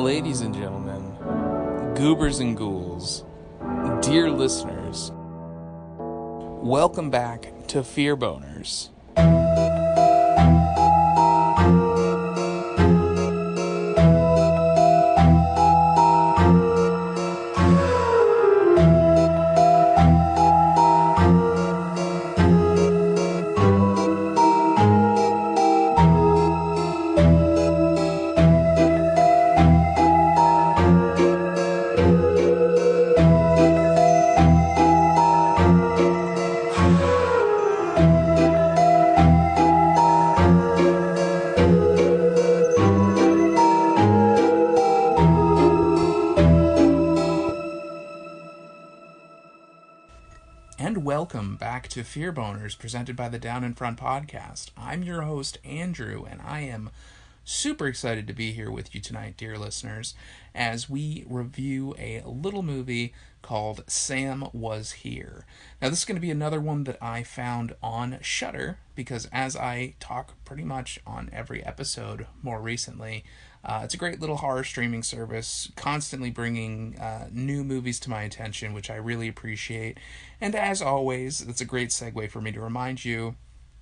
Ladies and gentlemen, goobers and ghouls, dear listeners, welcome back to Fear Boners. Welcome back to Fear Boners, presented by the Down in Front podcast. I'm your host, Andrew, and I am super excited to be here with you tonight, dear listeners, as we review a little movie called Sam Was Here. Now, this is going to be another one that I found on Shudder, because as I talk pretty much on every episode more recently, it's a great little horror streaming service, constantly bringing new movies to my attention, which I really appreciate. And as always, it's a great segue for me to remind you,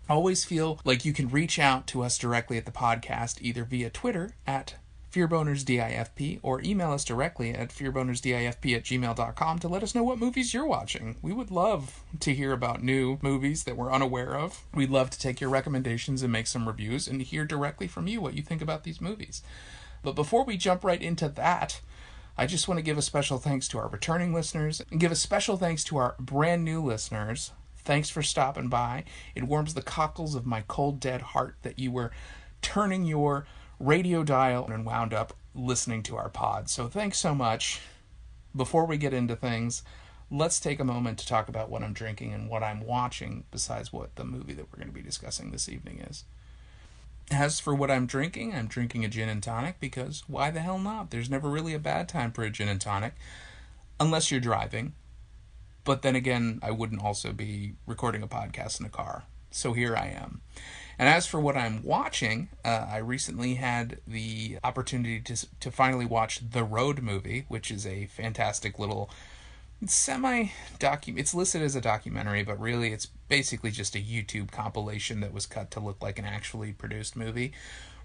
always feel like you can reach out to us directly at the podcast, either via Twitter at FearBonersDIFP or email us directly at fearbonersdifp@gmail.com to let us know what movies you're watching. We would love to hear about new movies that we're unaware of. We'd love to take your recommendations and make some reviews and hear directly from you what you think about these movies. But before we jump right into that, I just want to give a special thanks to our returning listeners and give a special thanks to our brand new listeners. Thanks for stopping by. It warms the cockles of my cold, dead heart that you were turning your radio dial and wound up listening to our pod. So thanks so much. Before we get into things, let's take a moment to talk about what I'm drinking and what I'm watching besides what the movie that we're going to be discussing this evening is. As for what I'm drinking a gin and tonic because why the hell not? There's never really a bad time for a gin and tonic unless you're driving. But then again, I wouldn't also be recording a podcast in a car. So here I am. And as for what I'm watching, I recently had the opportunity to finally watch The Road movie, which is a fantastic little it's listed as a documentary, but really it's basically just a YouTube compilation that was cut to look like an actually produced movie,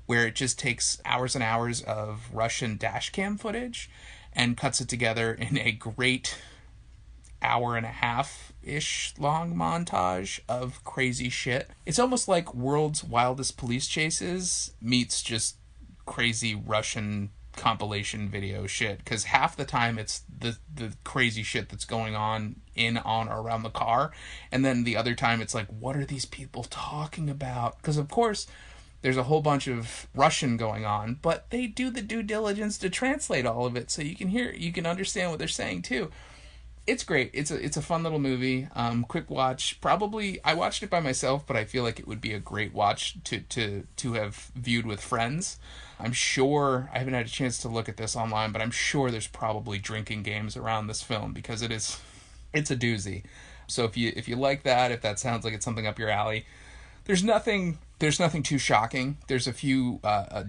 where it just takes hours and hours of Russian dash cam footage and cuts it together in a great hour and a half-ish long montage of crazy shit. It's almost like World's Wildest Police Chases meets just crazy Russian compilation video shit, because half the time it's the crazy shit that's going on or around the car, and then the other time it's like, what are these people talking about? Because of course there's a whole bunch of Russian going on, but they do the due diligence to translate all of it so you can understand what they're saying too. It's great. It's a fun little movie. Quick watch. Probably I watched it by myself, but I feel like it would be a great watch to have viewed with friends. I'm sure I haven't had a chance to look at this online, but I'm sure there's probably drinking games around this film because it's a doozy. So if you like that, if that sounds like it's something up your alley, there's nothing too shocking. There's a few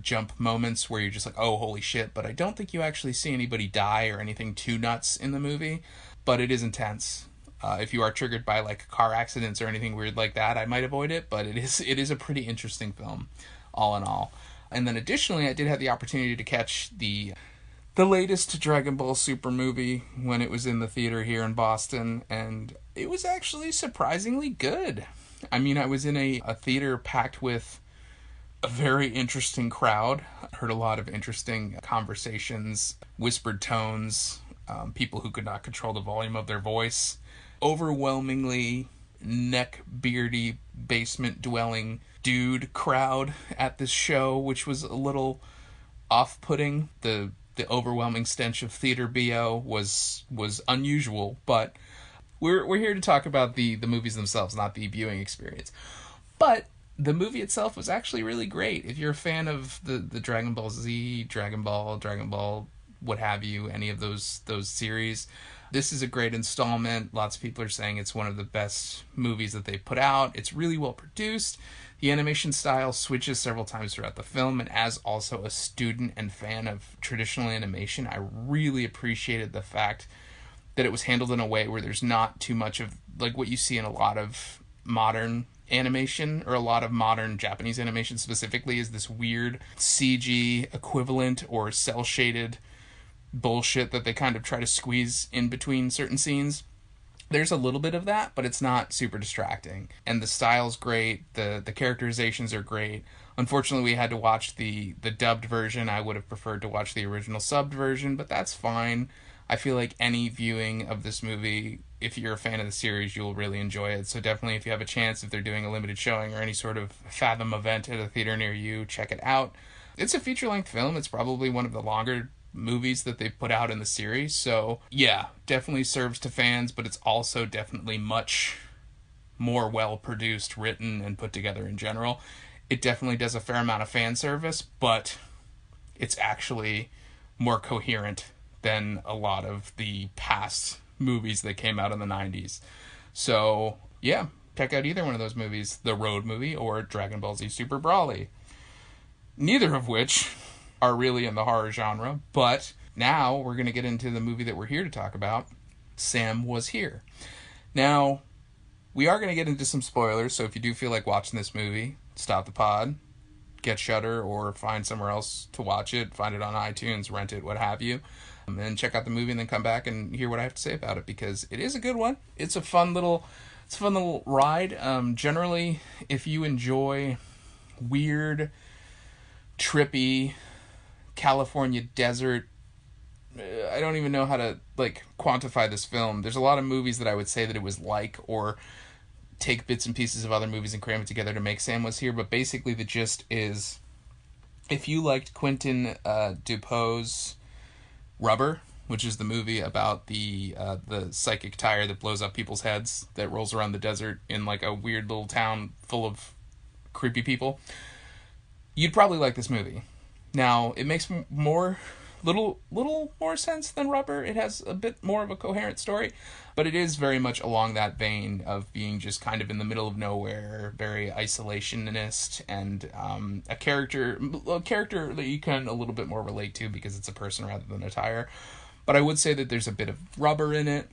jump moments where you're just like, oh, holy shit, but I don't think you actually see anybody die or anything too nuts in the movie. But it is intense. If you are triggered by like car accidents or anything weird like that, I might avoid it. But it is a pretty interesting film, all in all. And then additionally, I did have the opportunity to catch the latest Dragon Ball Super movie when it was in the theater here in Boston, and it was actually surprisingly good. I mean, I was in a theater packed with a very interesting crowd. I heard a lot of interesting conversations, whispered tones. People who could not control the volume of their voice, overwhelmingly neck-beardy, basement-dwelling dude crowd at this show, which was a little off-putting. The overwhelming stench of theater BO was unusual, but we're here to talk about the movies themselves, not the viewing experience. But the movie itself was actually really great. If you're a fan of the Dragon Ball Z, Dragon Ball, what have you, any of those series, This is a great installment. Lots of people are saying it's one of the best movies that they've put out. It's really well produced. The animation style switches several times throughout the film, and as also a student and fan of traditional animation, I really appreciated the fact that it was handled in a way where there's not too much of like what you see in a lot of modern animation, or a lot of modern Japanese animation specifically, is this weird CG equivalent or cel shaded bullshit that they kind of try to squeeze in between certain scenes. There's a little bit of that, but it's not super distracting. And the style's great, the characterizations are great. Unfortunately, we had to watch the dubbed version. I would have preferred to watch the original subbed version, but that's fine. I feel like any viewing of this movie, if you're a fan of the series, you'll really enjoy it. So definitely, if you have a chance, if they're doing a limited showing or any sort of Fathom event at a theater near you, check it out. It's a feature-length film. It's probably one of the longer movies that they've put out in the series, so yeah, definitely serves to fans, but it's also definitely much more well produced, written, and put together in general. It definitely does a fair amount of fan service, but it's actually more coherent than a lot of the past movies that came out in the 90s. So yeah, check out either one of those movies, the Road movie or Dragon Ball Z Super Brawly, neither of which are really in the horror genre. But now we're going to get into the movie that we're here to talk about, Sam Was Here. Now, we are going to get into some spoilers, so if you do feel like watching this movie, stop the pod, get Shudder, or find somewhere else to watch it, find it on iTunes, rent it, what have you, and check out the movie and then come back and hear what I have to say about it, because it is a good one. It's a fun little ride. Generally, if you enjoy weird, trippy California desert, I don't even know how to like quantify this film. There's a lot of movies that I would say that it was like, or take bits and pieces of other movies and cram it together to make Sam Was Here, but basically the gist is, if you liked Quentin Dupieux's Rubber, which is the movie about the psychic tire that blows up people's heads, that rolls around the desert in like a weird little town full of creepy people, you'd probably like this movie. Now, it makes little more sense than Rubber. It has a bit more of a coherent story, but it is very much along that vein of being just kind of in the middle of nowhere, very isolationist, and a character that you can a little bit more relate to because it's a person rather than a tire. But I would say that there's a bit of Rubber in it.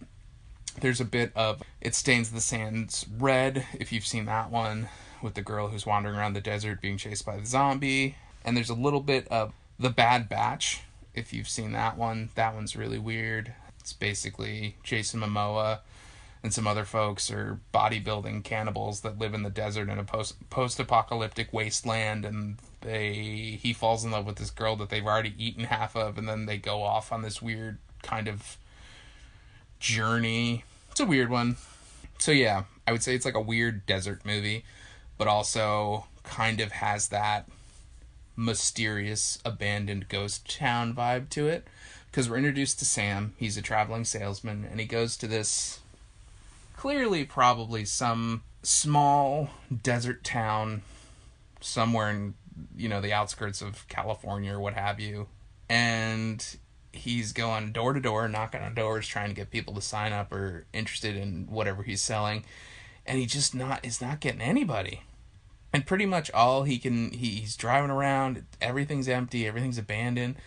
There's a bit of It Stains the Sands Red, if you've seen that one, with the girl who's wandering around the desert being chased by the zombie. And there's a little bit of The Bad Batch, if you've seen that one. That one's really weird. It's basically Jason Momoa and some other folks are bodybuilding cannibals that live in the desert in a post-apocalyptic wasteland, and he falls in love with this girl that they've already eaten half of, and then they go off on this weird kind of journey. It's a weird one. So yeah, I would say it's like a weird desert movie, but also kind of has that mysterious abandoned ghost town vibe to it, because we're introduced to Sam. He's a traveling salesman, and he goes to this clearly probably some small desert town somewhere in the outskirts of California or what have you, and he's going door to door, knocking on doors, trying to get people to sign up or interested in whatever he's selling, and is not getting anybody. And pretty much all he's driving around, everything's empty, everything's abandoned.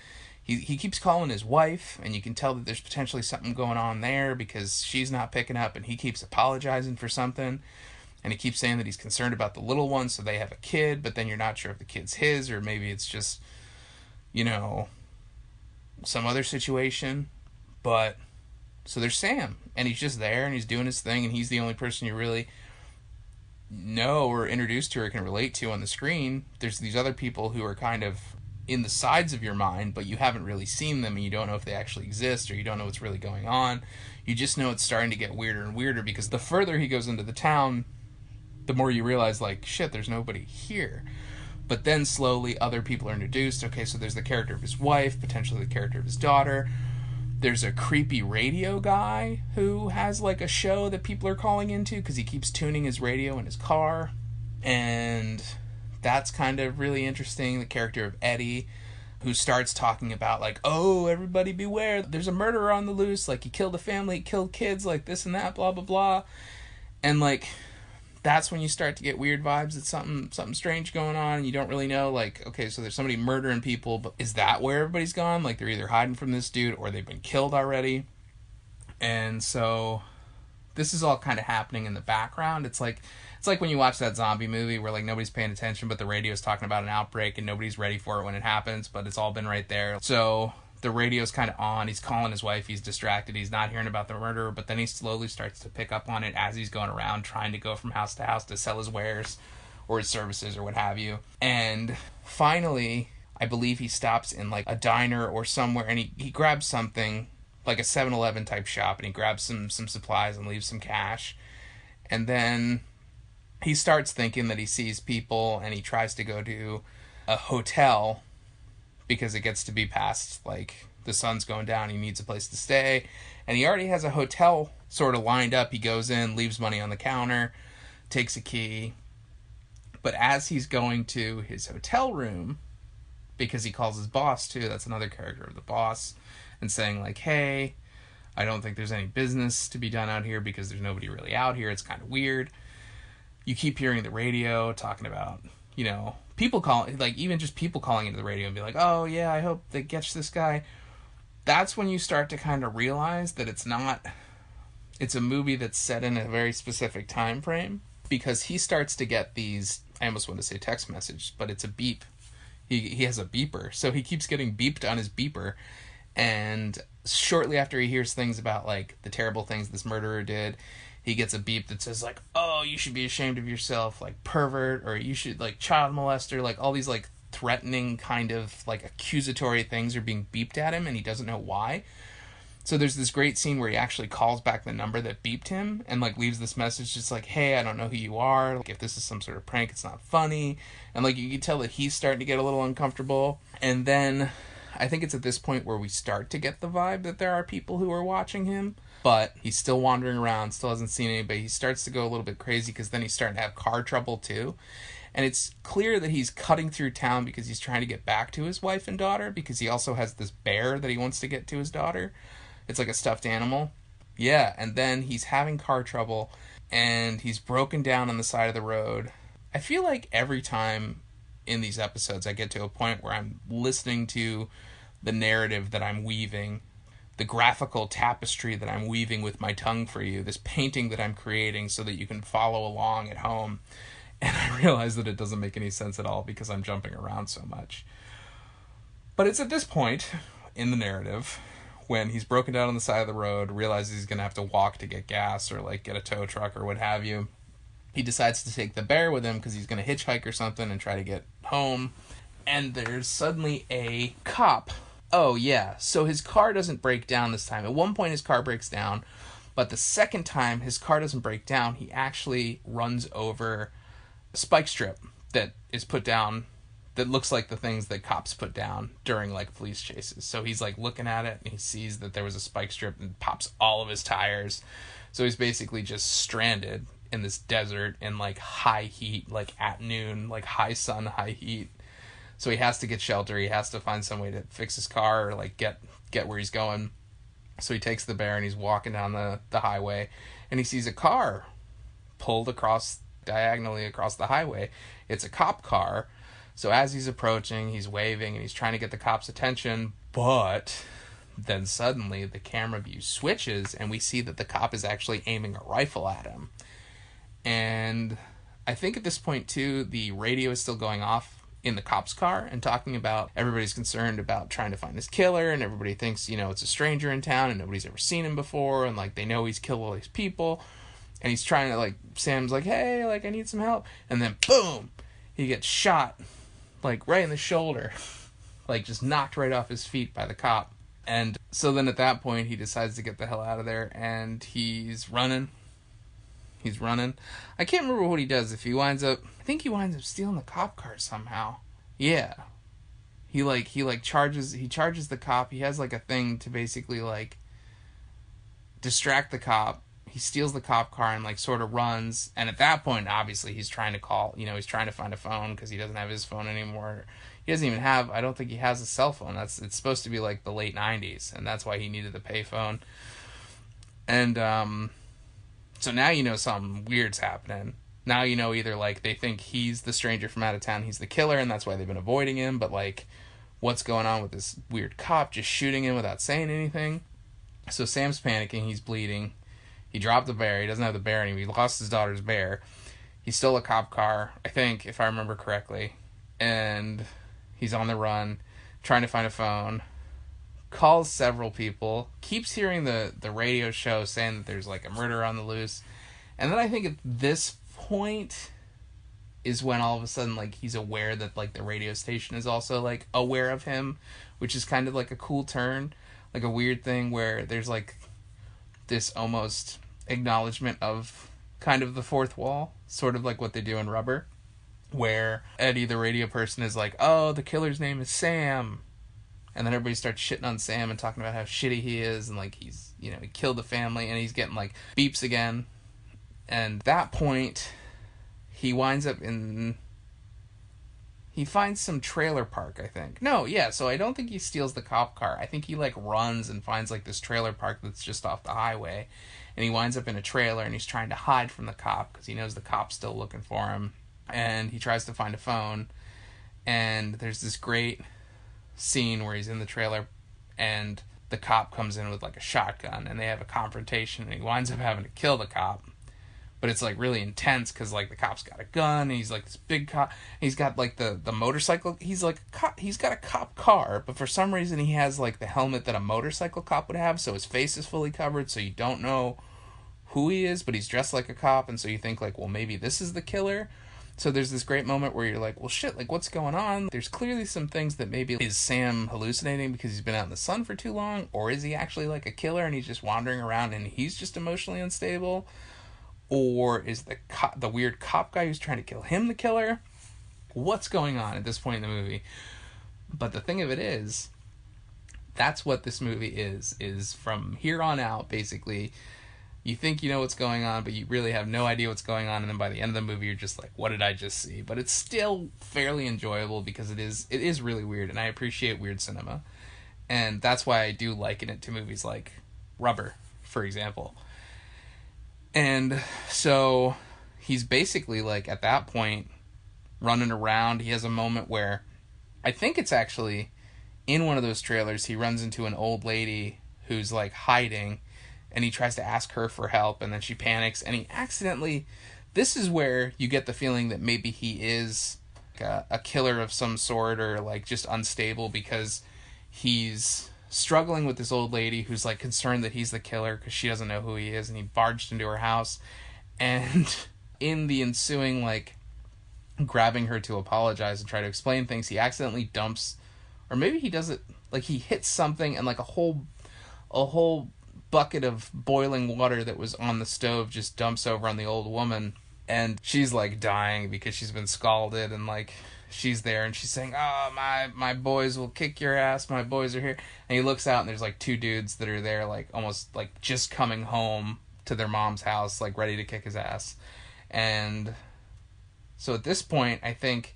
He keeps calling his wife, and you can tell that there's potentially something going on there because she's not picking up, and he keeps apologizing for something. And he keeps saying that he's concerned about the little one, so they have a kid, but then you're not sure if the kid's his, or maybe it's just, some other situation. But, so there's Sam, and he's just there, and he's doing his thing, and he's the only person you really know or introduced to or can relate to on the screen. There's these other people who are kind of in the sides of your mind, but you haven't really seen them, and you don't know if they actually exist, or you don't know what's really going on. You just know it's starting to get weirder and weirder, because the further he goes into the town, the more you realize, like, shit, there's nobody here. But then slowly other people are introduced. Okay, so there's the character of his wife, potentially the character of his daughter. There's a creepy radio guy who has like a show that people are calling into because he keeps tuning his radio in his car. And that's kind of really interesting. The character of Eddie, who starts talking about, like, oh, everybody beware, there's a murderer on the loose, like, he killed a family, he killed kids, like, this and that, blah, blah, blah. And, like, that's when you start to get weird vibes. It's something strange going on, and you don't really know, like, okay, so there's somebody murdering people, but is that where everybody's gone? Like, they're either hiding from this dude, or they've been killed already. And so this is all kind of happening in the background. It's like when you watch that zombie movie where, like, nobody's paying attention, but the radio's talking about an outbreak and nobody's ready for it when it happens, but it's all been right there. So the radio's kind of on. He's calling his wife. He's distracted. He's not hearing about the murder, but then he slowly starts to pick up on it as he's going around trying to go from house to house to sell his wares or his services or what have you. And finally, I believe he stops in, like, a diner or somewhere, and he grabs something, like a 7-Eleven type shop, and he grabs some supplies and leaves some cash. And then he starts thinking that he sees people, and he tries to go to a hotel because it gets to be past, like, the sun's going down, he needs a place to stay, and he already has a hotel sort of lined up. He goes in, leaves money on the counter, takes a key, but as he's going to his hotel room, because he calls his boss too, that's another character of the boss, and saying, like, hey, I don't think there's any business to be done out here because there's nobody really out here, it's kind of weird. You keep hearing the radio talking about, you know, people calling, like, even just people calling into the radio and be like, oh, yeah, I hope they catch this guy. That's when you start to kind of realize that it's a movie that's set in a very specific time frame, because he starts to get these, I almost want to say text message, but it's a beep. He has a beeper, so he keeps getting beeped on his beeper, and shortly after he hears things about, like, the terrible things this murderer did, he gets a beep that says, like, oh, you should be ashamed of yourself, like, pervert, or you should, like, child molester, like, all these, like, threatening kind of, like, accusatory things are being beeped at him, and he doesn't know why. So there's this great scene where he actually calls back the number that beeped him and, like, leaves this message just like, hey, I don't know who you are. Like, if this is some sort of prank, it's not funny. And, like, you can tell that he's starting to get a little uncomfortable. And then I think it's at this point where we start to get the vibe that there are people who are watching him. But he's still wandering around, still hasn't seen anybody. He starts to go a little bit crazy because then he's starting to have car trouble too. And it's clear that he's cutting through town because he's trying to get back to his wife and daughter, because he also has this bear that he wants to get to his daughter. It's like a stuffed animal. Yeah, and then he's having car trouble, and he's broken down on the side of the road. I feel like every time in these episodes I get to a point where I'm listening to the narrative that I'm weaving, the graphical tapestry that I'm weaving with my tongue for you, this painting that I'm creating so that you can follow along at home. And I realize that it doesn't make any sense at all because I'm jumping around so much. But it's at this point in the narrative, when he's broken down on the side of the road, realizes he's going to have to walk to get gas or, like, get a tow truck or what have you. He decides to take the bear with him because he's going to hitchhike or something and try to get home. And there's suddenly a cop. Oh, yeah. So his car doesn't break down this time. At one point his car breaks down, but the second time his car doesn't break down, he actually runs over a spike strip that is put down that looks like the things that cops put down during, like, police chases. So he's, like, looking at it, and he sees that there was a spike strip and pops all of his tires. So he's basically just stranded in this desert in, like, high heat, like, at noon, like, high sun, high heat. So he has to get shelter. He has to find some way to fix his car or, like, get where he's going. So he takes the bear, and he's walking down the highway, and he sees a car pulled diagonally across the highway. It's a cop car. So as he's approaching, he's waving, and he's trying to get the cops' attention, but then suddenly the camera view switches, and we see that the cop is actually aiming a rifle at him. And I think at this point, too, the radio is still going off in the cop's car and talking about everybody's concerned about trying to find this killer, and everybody thinks, you know, it's a stranger in town, and nobody's ever seen him before, and, like, they know he's killed all these people, and he's trying to, like, Sam's like, hey, like, I need some help, and then, boom, he gets shot, like, right in the shoulder, like, just knocked right off his feet by the cop. And so then at that point, he decides to get the hell out of there, and he's running. I can't remember what he does. If he winds up, I think he winds up stealing the cop car somehow. Yeah. He charges the cop. He has, like, a thing to basically, like, distract the cop. he steals the cop car and like sort of runs. And at that point, obviously, he's trying to call. He's trying to find a phone because he doesn't have his phone anymore. He doesn't even have. I don't think he has a cell phone. It's supposed to be like the late '90s, and that's why he needed the payphone. And so now something weird's happening. Now either like they think he's the stranger from out of town, he's the killer, and that's why they've been avoiding him. But like, what's going on with this weird cop just shooting him without saying anything? So Sam's panicking. He's bleeding. He dropped the bear. He doesn't have the bear anymore. He lost his daughter's bear. He stole a cop car, I think, if I remember correctly. And he's on the run, trying to find a phone. Calls several people. Keeps hearing the radio show saying that there's like a murder on the loose. And then I think at this point is when all of a sudden like he's aware that like the radio station is also like aware of him, which is kind of like a cool turn. Like a weird thing where there's like this almost acknowledgement of kind of the fourth wall, sort of like what they do in Rubber, where Eddie, the radio person, is like, oh, the killer's name is Sam. And then everybody starts shitting on Sam and talking about how shitty he is and like he's, he killed the family, and he's getting like beeps again. And at that point, he winds up he finds some trailer park, I think. No, yeah, so I don't think he steals the cop car. I think he like runs and finds like this trailer park that's just off the highway. And he winds up in a trailer and he's trying to hide from the cop because he knows the cop's still looking for him. And he tries to find a phone. And there's this great scene where he's in the trailer and the cop comes in with like a shotgun and they have a confrontation and he winds up having to kill the cop. But it's like really intense because like the cop's got a gun and he's like this big cop. He's got like the motorcycle. He's like he's got a cop car, but for some reason he has like the helmet that a motorcycle cop would have, so his face is fully covered, so you don't know who he is, but he's dressed like a cop, and so you think like, well, maybe this is the killer. So there's this great moment where you're like, well, shit, like what's going on? There's clearly some things that maybe is Sam hallucinating because he's been out in the sun for too long, or is he actually like a killer and he's just wandering around and he's just emotionally unstable? Or is the weird cop guy who's trying to kill him the killer? What's going on at this point in the movie? But the thing of it is, that's what this movie is from here on out, basically. You think you know what's going on, but you really have no idea what's going on, and then by the end of the movie, you're just like, what did I just see? But it's still fairly enjoyable because it is really weird, and I appreciate weird cinema. And that's why I do liken it to movies like Rubber, for example. And so he's basically like at that point running around. He has a moment where I think it's actually in one of those trailers. He runs into an old lady who's like hiding and he tries to ask her for help, and then she panics and he accidentally, this is where you get the feeling that maybe he is a killer of some sort or like just unstable because he's struggling with this old lady who's like concerned that he's the killer because she doesn't know who he is, and he barged into her house, and in the ensuing like grabbing her to apologize and try to explain things, he accidentally dumps, or maybe he does it like he hits something and like a whole bucket of boiling water that was on the stove just dumps over on the old woman, and she's like dying because she's been scalded, and like she's there and she's saying, oh, my boys will kick your ass, my boys are here. And he looks out and there's like two dudes that are there like almost like just coming home to their mom's house, like ready to kick his ass. And so at this point I think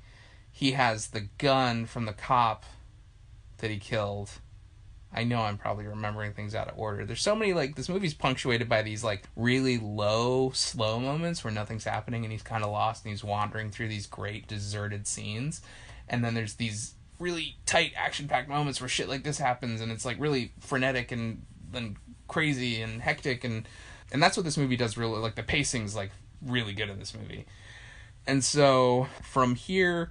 he has the gun from the cop that he killed. I know I'm probably remembering things out of order. There's so many, like, this movie's punctuated by these, like, really low, slow moments where nothing's happening and he's kind of lost and he's wandering through these great deserted scenes. And then there's these really tight, action-packed moments where shit like this happens and it's, like, really frenetic and crazy and hectic. And that's what this movie does really, like, the pacing's, like, really good in this movie. And so, from here,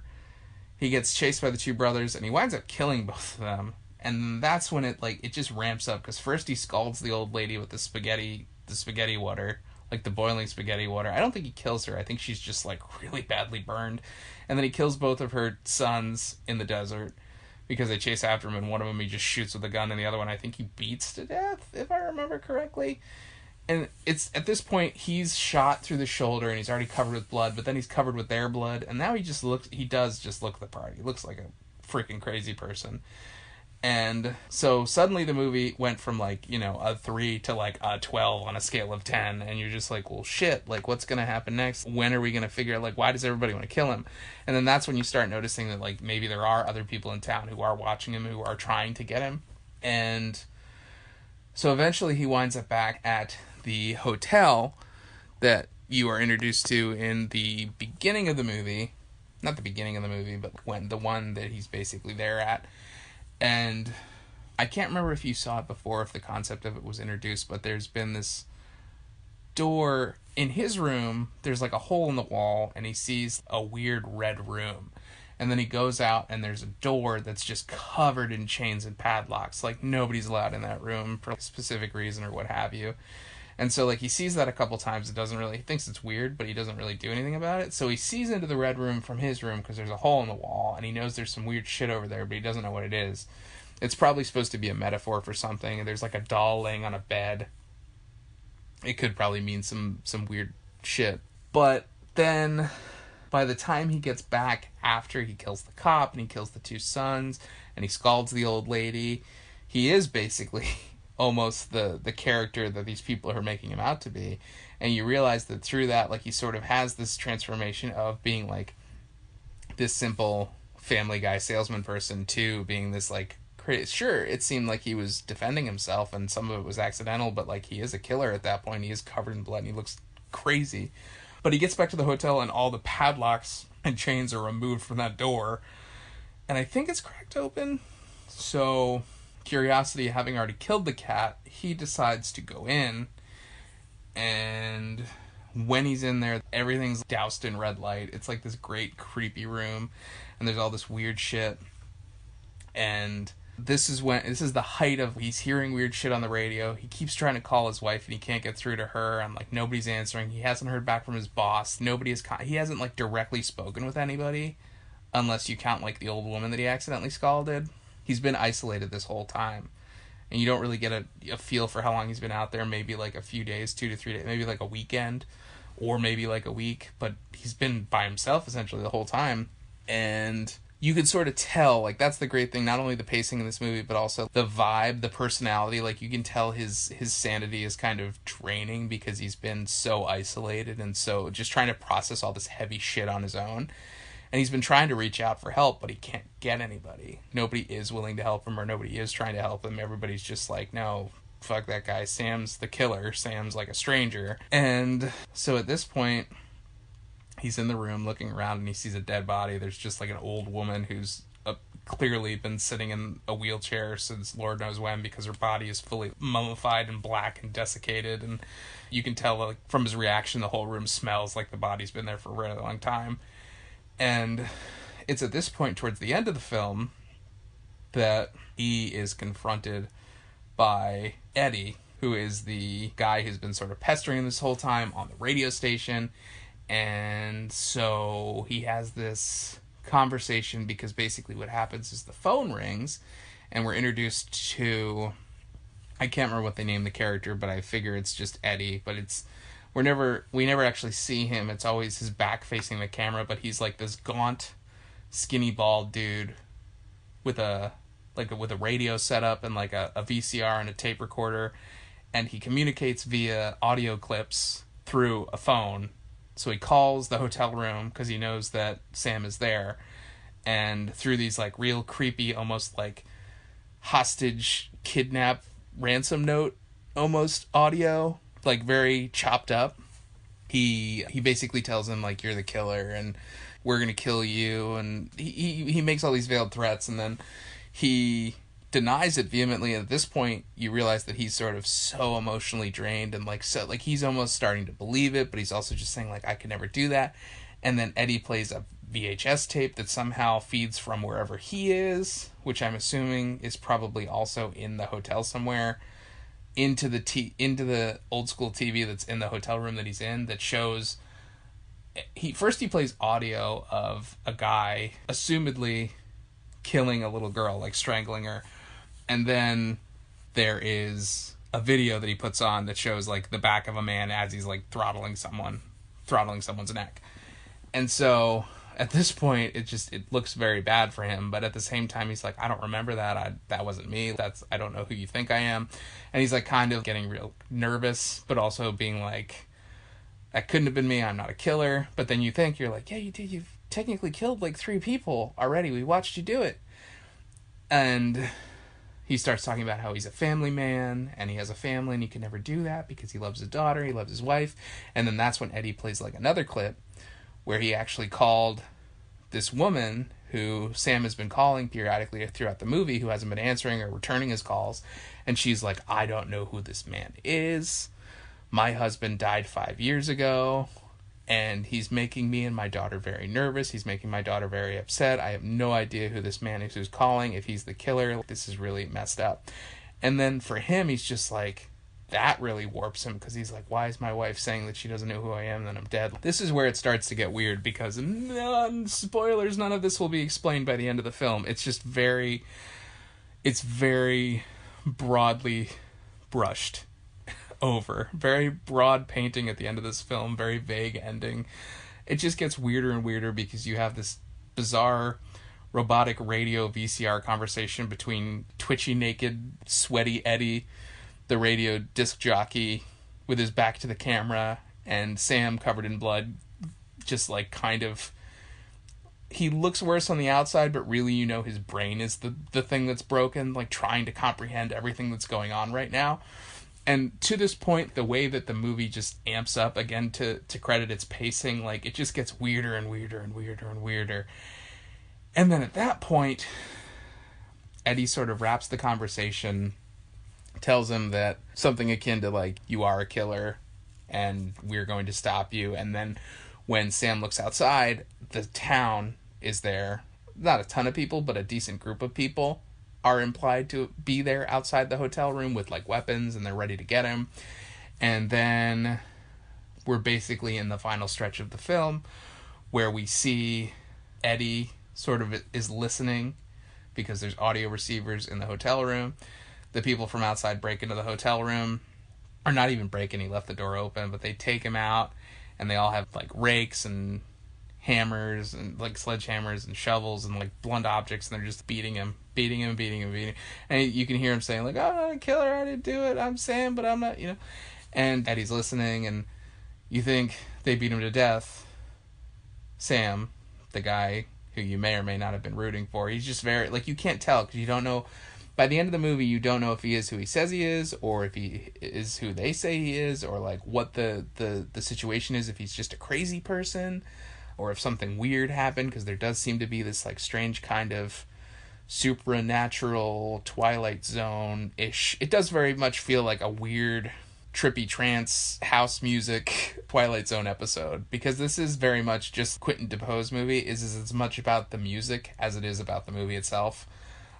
he gets chased by the two brothers and he winds up killing both of them. And that's when it just ramps up, because first he scalds the old lady with the spaghetti water, like the boiling spaghetti water. I don't think he kills her. I think she's just like really badly burned. And then he kills both of her sons in the desert because they chase after him, and one of them he just shoots with a gun, and the other one I think he beats to death, if I remember correctly. And it's at this point he's shot through the shoulder and he's already covered with blood, but then he's covered with their blood, and now he does just look the part. He looks like a freaking crazy person. And so suddenly the movie went from like, you know, a 3 to like a 12 on a scale of 10. And you're just like, well, shit, like what's going to happen next? When are we going to figure out, like, why does everybody want to kill him? And then that's when you start noticing that like maybe there are other people in town who are watching him, who are trying to get him. And so eventually he winds up back at the hotel that you are introduced to in the beginning of the movie. Not the beginning of the movie, but when the one that he's basically there at. And I can't remember if you saw it before, if the concept of it was introduced, but there's been this door in his room. There's like a hole in the wall, and he sees a weird red room. And then he goes out, and there's a door that's just covered in chains and padlocks. Like, nobody's allowed in that room for a specific reason or what have you. And so, like, he sees that a couple times. He thinks it's weird, but he doesn't really do anything about it. So he sees into the red room from his room because there's a hole in the wall, and he knows there's some weird shit over there, but he doesn't know what it is. It's probably supposed to be a metaphor for something, and there's, like, a doll laying on a bed. It could probably mean some weird shit. But then, by the time he gets back after he kills the cop, and he kills the two sons, and he scalds the old lady, he is basically almost the character that these people are making him out to be. And you realize that through that, like, he sort of has this transformation of being like this simple Family Guy salesman person to being this like sure, it seemed like he was defending himself and some of it was accidental, but like he is a killer at that point. He is covered in blood and he looks crazy. But he gets back to the hotel and all the padlocks and chains are removed from that door, and I think it's cracked open. So curiosity, having already killed the cat, he decides to go in, and when he's in there, everything's doused in red light. It's like this great creepy room, and there's all this weird shit. And this is the height of, he's hearing weird shit on the radio. He keeps trying to call his wife and he can't get through to her, and like nobody's answering. He hasn't heard back from his boss. He hasn't like directly spoken with anybody, unless you count like the old woman that he accidentally scalded. He's been isolated this whole time, and you don't really get a feel for how long he's been out there. Maybe like a few days, 2 to 3 days, maybe like a weekend, or maybe like a week, but he's been by himself essentially the whole time. And you could sort of tell, like, that's the great thing, not only the pacing in this movie, but also the vibe, the personality. Like, you can tell his sanity is kind of draining because he's been so isolated and so just trying to process all this heavy shit on his own. And he's been trying to reach out for help, but he can't get anybody. Nobody is willing to help him, or nobody is trying to help him. Everybody's just like, no, fuck that guy. Sam's the killer. Sam's like a stranger. And so at this point, he's in the room looking around and he sees a dead body. There's just like an old woman who's clearly been sitting in a wheelchair since Lord knows when, because her body is fully mummified and black and desiccated. And you can tell, like, from his reaction, the whole room smells like the body's been there for a really long time. And it's at this point towards the end of the film that he is confronted by Eddie, who is the guy who's been sort of pestering him this whole time on the radio station. And so he has this conversation, because basically what happens is the phone rings and we're introduced to, I can't remember what they name the character, but I figure it's just Eddie. But we never actually see him. It's always his back facing the camera, but he's like this gaunt, skinny, bald dude with a radio setup and like a VCR and a tape recorder, and he communicates via audio clips through a phone. So he calls the hotel room because he knows that Sam is there, and through these like real creepy, almost like hostage kidnap ransom note almost audio, like very chopped up, he basically tells him like, you're the killer and we're gonna kill you, and he makes all these veiled threats, and then he denies it vehemently. And at this point you realize that he's sort of so emotionally drained, and like, so like he's almost starting to believe it, but he's also just saying like, I could never do that. And then Eddie plays a VHS tape that somehow feeds from wherever he is, which I'm assuming is probably also in the hotel somewhere, into the old school TV that's in the hotel room that he's in, that shows he plays audio of a guy assumedly killing a little girl, like strangling her. And then there is a video that he puts on that shows like the back of a man as he's like throttling someone's neck. And so at this point, it looks very bad for him. But at the same time, he's like, I don't remember that. That wasn't me. I don't know who you think I am. And he's like kind of getting real nervous, but also being like, that couldn't have been me. I'm not a killer. But then you're like, yeah, you did. You've technically killed like 3 people already. We watched you do it. And he starts talking about how he's a family man and he has a family and he can never do that because he loves his daughter, he loves his wife. And then that's when Eddie plays like another clip where he actually called this woman who Sam has been calling periodically throughout the movie, who hasn't been answering or returning his calls. And she's like, I don't know who this man is. My husband died 5 years ago, and he's making me and my daughter very nervous. He's making my daughter very upset. I have no idea who this man is who's calling, if he's the killer. This is really messed up. And then for him, he's just like, that really warps him, because he's like, why is my wife saying that she doesn't know who I am, that I'm dead? This is where it starts to get weird, because spoilers, none of this will be explained by the end of the film. It's just very broadly brushed over. Very broad painting at the end of this film, very vague ending. It just gets weirder and weirder because you have this bizarre robotic radio VCR conversation between twitchy, naked, sweaty Eddie, the radio disc jockey, with his back to the camera, and Sam covered in blood, just like kind of, he looks worse on the outside, but really his brain is the thing that's broken, like trying to comprehend everything that's going on right now. And to this point, the way that the movie just amps up, again, to credit its pacing, like, it just gets weirder and weirder and weirder and weirder. And then at that point, Eddie sort of wraps the conversation, tells him that something akin to, like, you are a killer, and we're going to stop you. And then when Sam looks outside, the town is there. Not a ton of people, but a decent group of people are implied to be there outside the hotel room with like weapons, and they're ready to get him. And then we're basically in the final stretch of the film where we see Eddie sort of is listening because there's audio receivers in the hotel room. The people from outside break into the hotel room, or not even break in, he left the door open, but they take him out, and they all have like rakes and hammers and like sledgehammers and shovels and like blunt objects, and they're just beating him. And you can hear him saying like, oh, I'm not a killer, I didn't do it, I'm Sam, but I'm not, And Eddie's listening, and you think they beat him to death. Sam, the guy who you may or may not have been rooting for, he's just very, like, you can't tell, because you don't know, by the end of the movie, you don't know if he is who he says he is, or if he is who they say he is, or like what the situation is, if he's just a crazy person, or if something weird happened, because there does seem to be this like strange kind of supernatural Twilight Zone-ish. It does very much feel like a weird, trippy trance house music Twilight Zone episode, because this is very much just Quentin Defoe's movie. Is as much about the music as it is about the movie itself.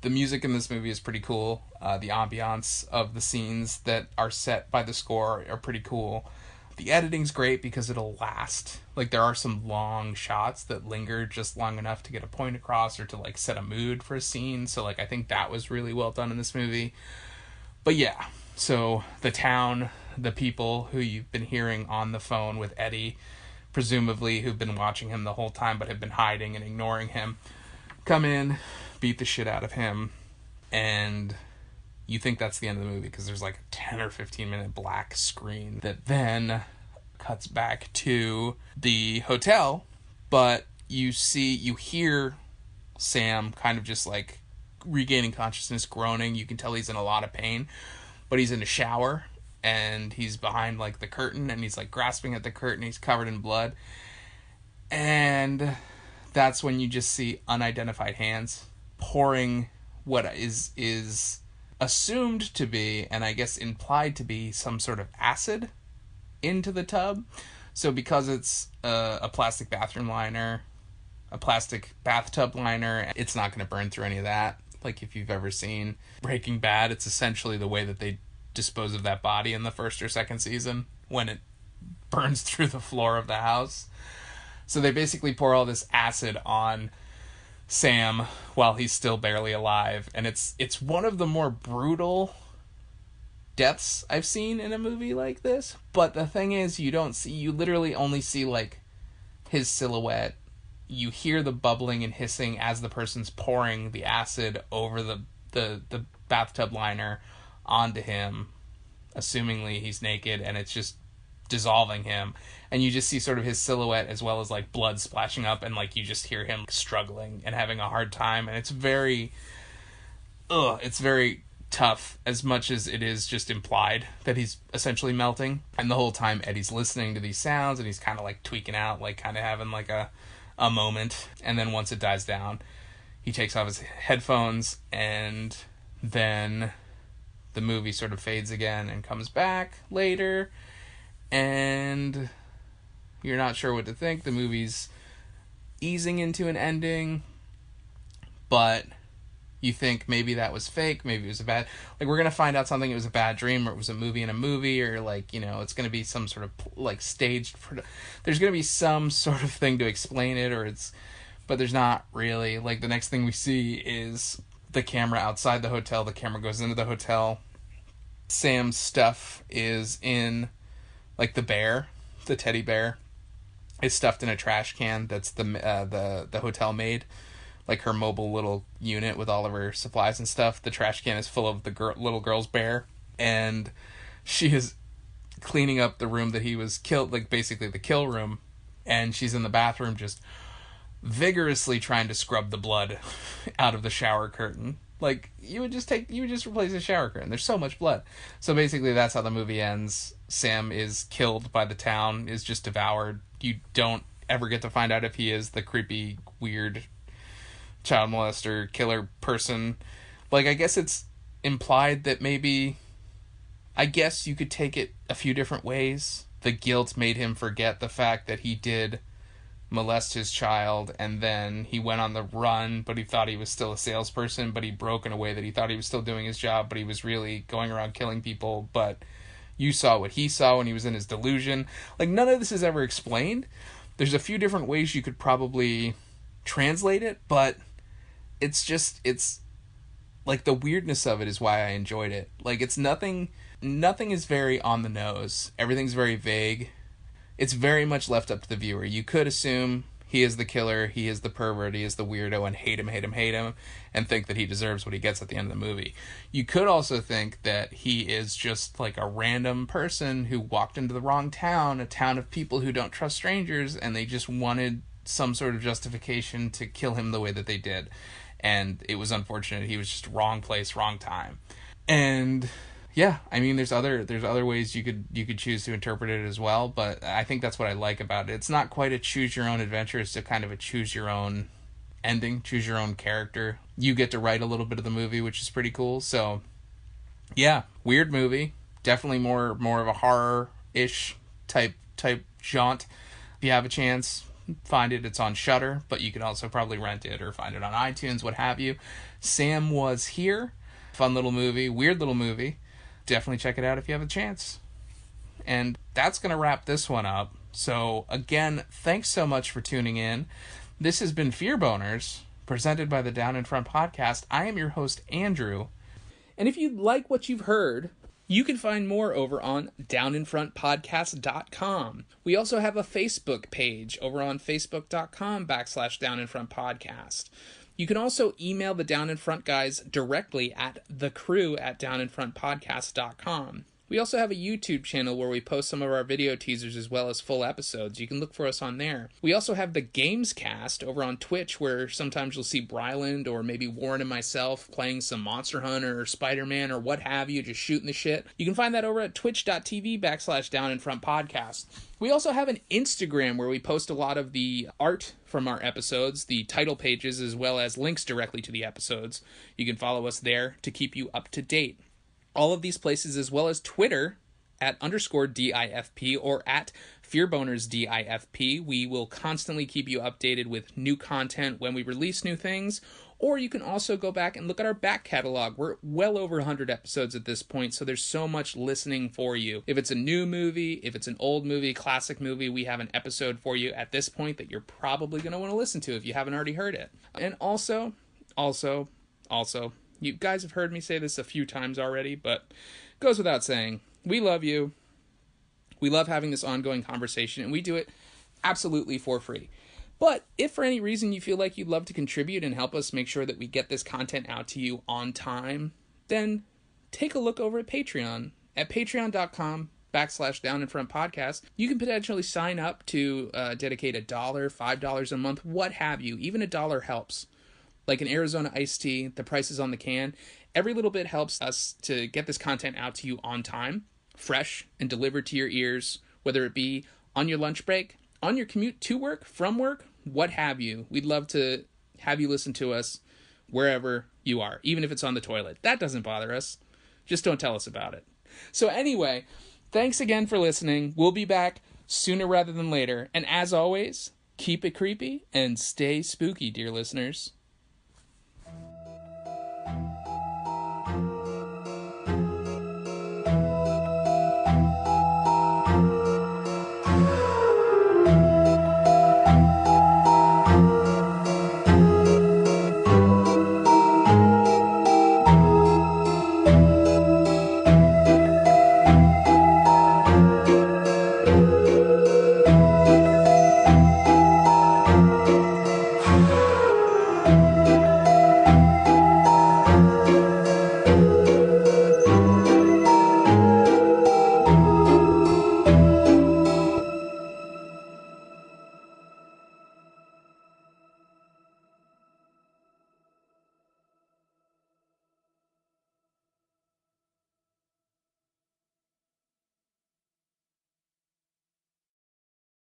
The music in this movie is pretty cool. The ambiance of the scenes that are set by the score are pretty cool. The editing's great because it'll last. Like, there are some long shots that linger just long enough to get a point across or to, like, set a mood for a scene. So, like, I think that was really well done in this movie. But, yeah. So, the town, the people who you've been hearing on the phone with Eddie, presumably who've been watching him the whole time but have been hiding and ignoring him, come in, beat the shit out of him, and you think that's the end of the movie because there's like a 10 or 15 minute black screen that then cuts back to the hotel, but you hear Sam kind of just like regaining consciousness, groaning. You can tell he's in a lot of pain, but he's in a shower and he's behind like the curtain, and he's like grasping at the curtain. He's covered in blood, and that's when you just see unidentified hands pouring what is assumed to be, and I guess implied to be, some sort of acid into the tub. So because it's a plastic bathroom liner, a plastic bathtub liner, it's not going to burn through any of that. Like, if you've ever seen Breaking Bad, it's essentially the way that they dispose of that body in the first or second season when it burns through the floor of the house. So they basically pour all this acid on Sam while he's still barely alive, and it's one of the more brutal deaths I've seen in a movie like this. But the thing is, you literally only see like his silhouette you hear the bubbling and hissing as the person's pouring the acid over the bathtub liner onto him, assumingly he's naked, and it's just dissolving him, and you just see sort of his silhouette as well as like blood splashing up, and like you just hear him struggling and having a hard time, and it's very tough, as much as it is just implied that he's essentially melting. And the whole time Eddie's listening to these sounds, and he's kind of like tweaking out, like kind of having like a moment. And then once it dies down, he takes off his headphones, and then the movie sort of fades again and comes back later, and you're not sure what to think. The movie's easing into an ending, but you think maybe that was fake, maybe it was we're going to find out something, it was a bad dream, or it was a movie in a movie, or like, you know, it's going to be some sort of like staged, there's going to be some sort of thing to explain it, but there's not really. Like, the next thing we see is the camera outside the hotel, the camera goes into the hotel, Sam's stuff is in, like, the teddy bear is stuffed in a trash can that's the hotel made, like her mobile little unit with all of her supplies and stuff. The trash can is full of the little girl's bear, and she is cleaning up the room that he was killed, like basically the kill room, and she's in the bathroom just vigorously trying to scrub the blood out of the shower curtain. Like, you would just replace the shower curtain. There's so much blood. So basically that's how the movie ends. Sam is killed by the town, is just devoured. You don't ever get to find out if he is the creepy, weird child molester, killer person. Like, I guess it's implied that maybe, I guess you could take it a few different ways. The guilt made him forget the fact that he did molest his child, and then he went on the run, but he thought he was still a salesperson, but he broke in a way that he thought he was still doing his job, but he was really going around killing people. But you saw what he saw when he was in his delusion. Like, none of this is ever explained. There's a few different ways you could probably translate it, but it's like, the weirdness of it is why I enjoyed it. Like, it's nothing is very on the nose. Everything's very vague. It's very much left up to the viewer. You could assume he is the killer, he is the pervert, he is the weirdo, and hate him, and think that he deserves what he gets at the end of the movie. You could also think that he is just like a random person who walked into the wrong town, a town of people who don't trust strangers, and they just wanted some sort of justification to kill him the way that they did. And it was unfortunate. He was just wrong place, wrong time. And yeah, I mean, there's other ways you could choose to interpret it as well, but I think that's what I like about it. It's not quite a choose your own adventure, it's a kind of a choose your own ending, choose your own character. You get to write a little bit of the movie, which is pretty cool. So yeah, weird movie. Definitely more of a horror-ish type jaunt. If you have a chance, find it. It's on Shudder, but you can also probably rent it or find it on iTunes, what have you. Sam Was Here. Fun little movie, weird little movie. Definitely check it out if you have a chance. And that's going to wrap this one up. So again, thanks so much for tuning in. This has been Fear Boners, presented by the Down in Front podcast. I am your host, Andrew. And if you like what you've heard, you can find more over on downinfrontpodcast.com. We also have a Facebook page over on facebook.com/downinfrontpodcast. You can also email the Down in Front guys directly at thecrew@downinfrontpodcast.com. We also have a YouTube channel where we post some of our video teasers as well as full episodes. You can look for us on there. We also have the Gamescast over on Twitch, where sometimes you'll see Bryland or maybe Warren and myself playing some Monster Hunter or Spider-Man or what have you, just shooting the shit. You can find that over at twitch.tv/downinfrontpodcast. We also have an Instagram where we post a lot of the art from our episodes, the title pages, as well as links directly to the episodes. You can follow us there to keep you up to date. All of these places, as well as Twitter at _DIFP or at FearBonersDIFP. We will constantly keep you updated with new content when we release new things. Or you can also go back and look at our back catalog. We're well over 100 episodes at this point, so there's so much listening for you. If it's a new movie, if it's an old movie, classic movie, we have an episode for you at this point that you're probably going to want to listen to if you haven't already heard it. And also, you guys have heard me say this a few times already, but it goes without saying, we love you. We love having this ongoing conversation, and we do it absolutely for free. But if for any reason you feel like you'd love to contribute and help us make sure that we get this content out to you on time, then take a look over at Patreon. At patreon.com/Down in Front Podcast, you can potentially sign up to dedicate $1, $5 a month, what have you. Even $1 helps. Like an Arizona iced tea, the price is on the can. Every little bit helps us to get this content out to you on time, fresh, and delivered to your ears, whether it be on your lunch break, on your commute to work, from work, what have you. We'd love to have you listen to us wherever you are, even if it's on the toilet. That doesn't bother us. Just don't tell us about it. So anyway, thanks again for listening. We'll be back sooner rather than later. And as always, keep it creepy and stay spooky, dear listeners.